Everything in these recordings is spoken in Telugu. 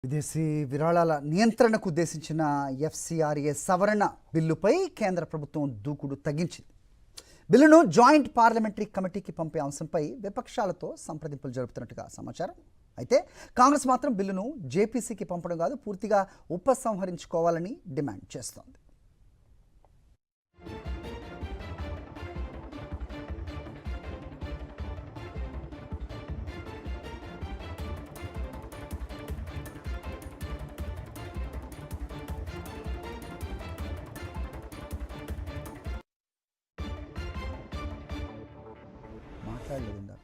విదేశీ విరాళాల నియంత్రణకు ఉద్దేశించిన ఎఫ్సిఆర్ఏ సవరణ బిల్లుపై కేంద్ర ప్రభుత్వం దూకుడు తగ్గించింది. బిల్లును జాయింట్ పార్లమెంటరీ కమిటీకి పంపే అంశంపై విపక్షాలతో సంప్రదింపులు జరుపుతున్నట్టుగా సమాచారం. అయితే కాంగ్రెస్ మాత్రం బిల్లును జేపీసీకి పంపడం కాదు, పూర్తిగా ఉపసంహరించుకోవాలని డిమాండ్ చేస్తోంది. మాట్లాడలేదు ఇందాక.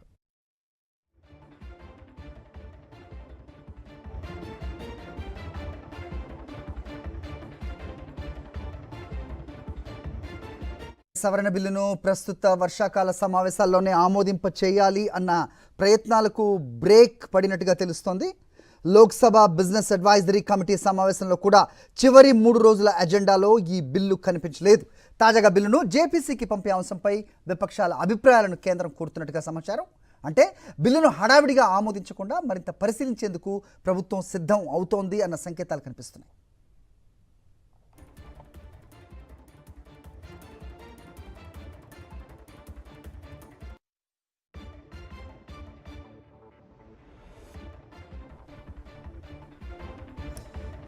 సవరణ బిల్లును ప్రస్తుత వర్షాకాల సమావేశాల్లోనే ఆమోదింప చేయాలి అన్న ప్రయత్నాలకు బ్రేక్ పడినట్టుగా తెలుస్తోంది. లోక్సభ బిజినెస్ అడ్వైజరీ కమిటీ సమావేశంలో కూడా చివరి 3 రోజుల అజెండాలో ఈ బిల్లు కనిపించలేదు. తాజాగా బిల్లును జేపీసీకి పంపే అంశంపై విపక్షాల అభిప్రాయాలను కేంద్రం కోరుతున్నట్టుగా సమాచారం. అంటే బిల్లును హడావిడిగా ఆమోదించకుండా మరింత పరిశీలించేందుకు ప్రభుత్వం సిద్ధం అవుతోంది అన్న సంకేతాలు కనిపిస్తున్నాయి.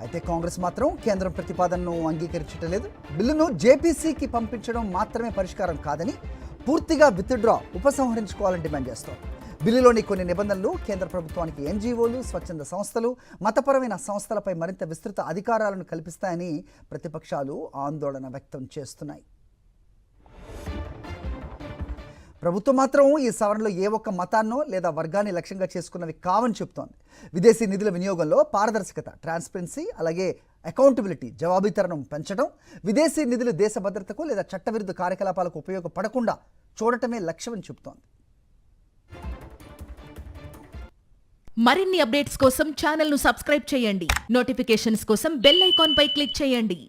అయితే కాంగ్రెస్ మాత్రం కేంద్రం ప్రతిపాదనను అంగీకరించడం లేదు. బిల్లును జేపీసీకి పంపించడం మాత్రమే పరిష్కారం కాదని, పూర్తిగా విత్డ్రా ఉపసంహరించుకోవాలని డిమాండ్ చేస్తోంది. బిల్లులోని కొన్ని నిబంధనలు కేంద్ర ప్రభుత్వానికి ఎన్జీఓలు, స్వచ్ఛంద సంస్థలు, మతపరమైన సంస్థలపై మరింత విస్తృత అధికారాలను కల్పిస్తాయని ప్రతిపక్షాలు ఆందోళన వ్యక్తం చేస్తున్నాయి. ప్రభుత్వం మాత్రం ఈ సవరణలో ఏ ఒక్క మతాన్నో లేదా వర్గాన్ని లక్ష్యంగా చేసుకున్నవి కావని చెబుతోంది. విదేశీ నిధుల వినియోగంలో పారదర్శకత, ట్రాన్స్పరెన్సీ, అలాగే అకౌంటబిలిటీ, జవాబుదారీతనం పెంచడం, విదేశీ నిధులు దేశ భద్రతకు లేదా చట్టవిరుద్ధ కార్యకలాపాలకు ఉపయోగపడకుండా చూడటమే లక్ష్యమని చెబుతోంది. మరిన్ని అప్డేట్స్ కోసం ఛానల్ను సబ్స్క్రైబ్ చేయండి. నోటిఫికేషన్స్ కోసం బెల్ ఐకాన్ పై క్లిక్ చేయండి.